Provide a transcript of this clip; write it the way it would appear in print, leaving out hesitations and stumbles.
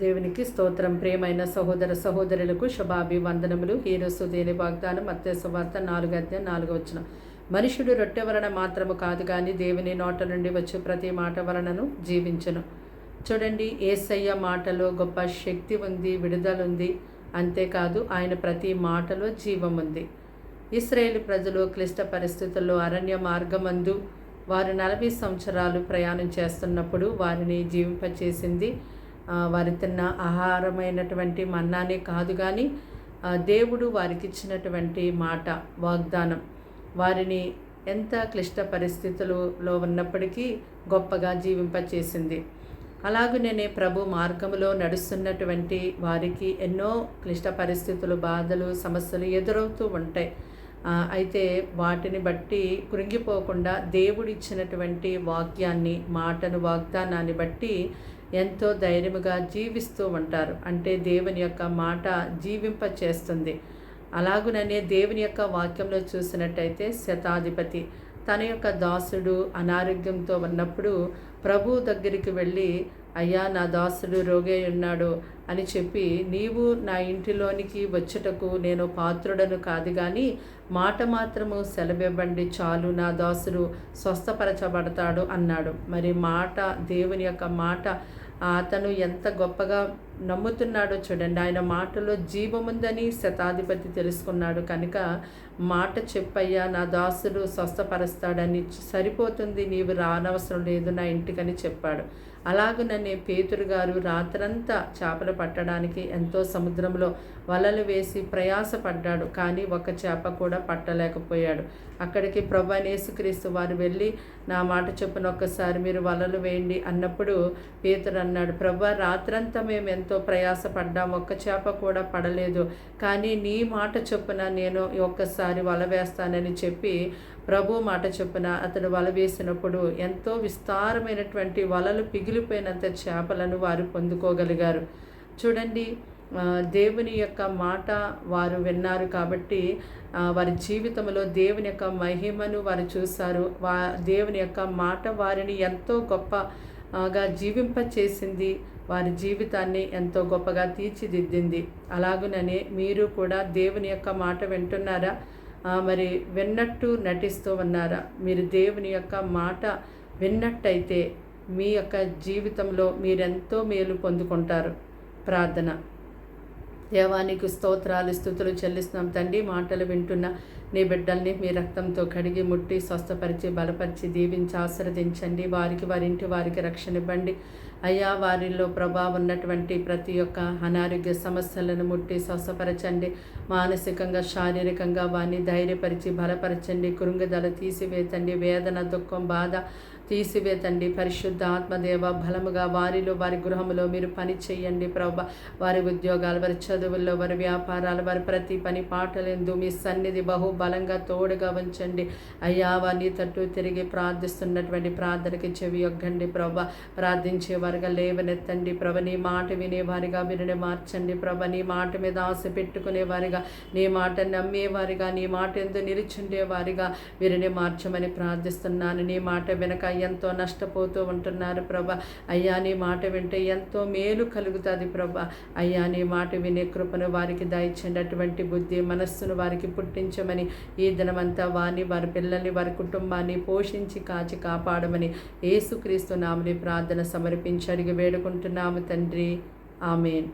దేవునికి స్తోత్రం. ప్రియమైన సహోదర సహోదరులకు శుభాభివందనములు. ఈరోజు దేని వాగ్దానం మత్తయి సువార్త 4:4 మనుషుడు రొట్టె వలన మాత్రము కాదు కానీ దేవుని నోట నుండి వచ్చే ప్రతి మాట వలనను జీవించును. చూడండి, యేసయ్య మాటలో గొప్ప శక్తి ఉంది, విడుదల ఉంది. అంతేకాదు ఆయన ప్రతి మాటలో జీవం ఉంది. ఇశ్రాయేలు ప్రజలు క్లిష్ట పరిస్థితుల్లో అరణ్య మార్గమందు వారు 40 సంవత్సరాలు ప్రయాణం చేస్తున్నప్పుడు వారిని జీవింపచేసింది వారి తిన్న ఆహారమైనటువంటి మన్నానే కాదు కానీ దేవుడు వారికి ఇచ్చినటువంటి మాట, వాగ్దానం వారిని ఎంత క్లిష్ట పరిస్థితులలో ఉన్నప్పటికీ గొప్పగా జీవింపచేసింది. అలాగునే ప్రభు మార్గంలో నడుస్తున్నటువంటి వారికి ఎన్నో క్లిష్ట పరిస్థితులు, బాధలు, సమస్యలు ఎదురవుతూ ఉంటాయి. అయితే వాటిని బట్టి కృంగిపోకుండా దేవుడిచ్చినటువంటి వాక్యాన్ని, మాటను, వాగ్దానాన్ని బట్టి ఎంతో ధైర్యముగా జీవిస్తూ ఉంటారు. అంటే దేవుని యొక్క మాట జీవింప చేస్తుంది. అలాగుననే దేవుని యొక్క వాక్యంలో చూసినట్టయితే శతాధిపతి తన యొక్క దాసుడు అనారోగ్యంతో ఉన్నప్పుడు ప్రభు దగ్గరికి వెళ్ళి, అయ్యా నా దాసుడు రోగి ఉన్నాడు అని చెప్పి, నీవు నా ఇంటిలోనికి వచ్చుటకు నేను పాత్రుడను కాదు కానీ మాట మాత్రము సెలవివ్వండి చాలు, నా దాసుడు స్వస్థపరచబడతాడు అన్నాడు. మరి మాట, దేవుని యొక్క మాట అతను ఎంత గొప్పగా నమ్ముతున్నాడో చూడండి. ఆయన మాటలో జీవముందని శతాధిపతి తెలుసుకున్నాడు కనుక, మాట చెప్పయ్యా నా దాసుడు స్వస్థపరుస్తాడని, సరిపోతుంది, నీవు రానవసరం లేదు నా ఇంటికని చెప్పాడు. అలాగుననే పేతురు గారు రాత్రంతా చేపలు పట్టడానికి ఎంతో సముద్రంలో వలలు వేసి ప్రయాసపడ్డాడు, కానీ ఒక చేప కూడా పట్టలేకపోయాడు. అక్కడికి ప్రభువైన యేసుక్రీస్తు వారు వెళ్ళి, నా మాట చొప్పున ఒక్కసారి మీరు వలలు వేయండి అన్నప్పుడు పేతురు అన్నాడు, ప్రభువా రాత్రంతా మేము ఎంతో ప్రయాసపడ్డాం, ఒక్క చేప కూడా పడలేదు, కానీ నీ మాట చొప్పున నేను ఒక్కసారి వల వేస్తానని చెప్పి ప్రభు మాట చొప్పున అతడు వల వేసినప్పుడు ఎంతో విస్తారమైనటువంటి వలలు పిగిలిపోయినంత చేపలను వారు పొందుకోగలిగారు. చూడండి, దేవుని యొక్క మాట వారు విన్నారు కాబట్టి వారి జీవితంలో దేవుని యొక్క మహిమను వారు చూశారు. దేవుని యొక్క మాట వారిని ఎంతో గొప్పగా జీవింపచేసింది, వారి జీవితాన్ని ఎంతో గొప్పగా తీర్చిదిద్దింది. అలాగుననే మీరు కూడా దేవుని యొక్క మాట వింటున్నారా? మరి విన్నట్టు నటిస్తూ ఉన్నారా? మీరు దేవుని యొక్క మాట విన్నట్టయితే మీ యొక్క జీవితంలో మీరెంతో మేలు పొందుకుంటారు. ప్రార్థన. దేవానికి స్తోత్రాలు, స్తుతులు చెల్లిస్తున్నాం తండ్రి. మాటలు వింటున్న నీ బిడ్డల్ని మీ రక్తంతో కడిగి ముట్టి స్వస్థపరిచి బలపరిచి దీవించి ఆశీర్వదించండి. వారికి, వారింటి వారికి రక్షణ ఇవ్వండి అయ్యా. వారిలో ప్రభావం ఉన్నటువంటి ప్రతి ఒక్క అనారోగ్య సమస్యలను ముట్టి స్వస్థపరచండి. మానసికంగా, శారీరకంగా వారిని ధైర్యపరిచి బలపరచండి. కృంగుదల తీసివేతండి. వేదన, దుఃఖం, బాధ తీసివేతండి. పరిశుద్ధ ఆత్మదేవ బలముగా వారిలో, వారి గృహంలో మీరు పని చేయండి ప్రభా. వారి ఉద్యోగాలు, వారి చదువుల్లో, వారి వ్యాపారాలు, వారి ప్రతి పని పాటలందు మీ సన్నిధి బహు బలంగా తోడుగా ఉంచండి అయ్యా. వారిని తట్టు తిరిగి ప్రార్థిస్తున్నటువంటి ప్రార్థనకి చెవి యొగ్గండి ప్రభా. ప్రార్థించే వారిగా లేవనెత్తండి ప్రభ. నీ మాట వినేవారిగా వీరిని మార్చండి ప్రభ. నీ మాట మీద ఆశ పెట్టుకునేవారిగా, నీ మాట నమ్మేవారిగా, నీ మాట ఎందు నిలుచుండేవారిగా వీరిని మార్చమని ప్రార్థిస్తున్నాను. నీ మాట వెనక ఎంతో నష్టపోతూ ఉంటున్నారు ప్రభ. అయ్యా నీ మాట వింటే ఎంతో మేలు కలుగుతుంది ప్రభ. అయ్యా నీ మాట వినే కృపను వారికి దయచండి. అటువంటి బుద్ధి, మనస్సును వారికి పుట్టించమని, ఈ దినమంతా వారిని, వారి పిల్లల్ని, వారి కుటుంబాన్ని పోషించి కాచి కాపాడమని యేసుక్రీస్తు నామమున ప్రార్థన సమర్పించి అడిగి వేడుకుంటున్నాము తండ్రి. ఆమేన్.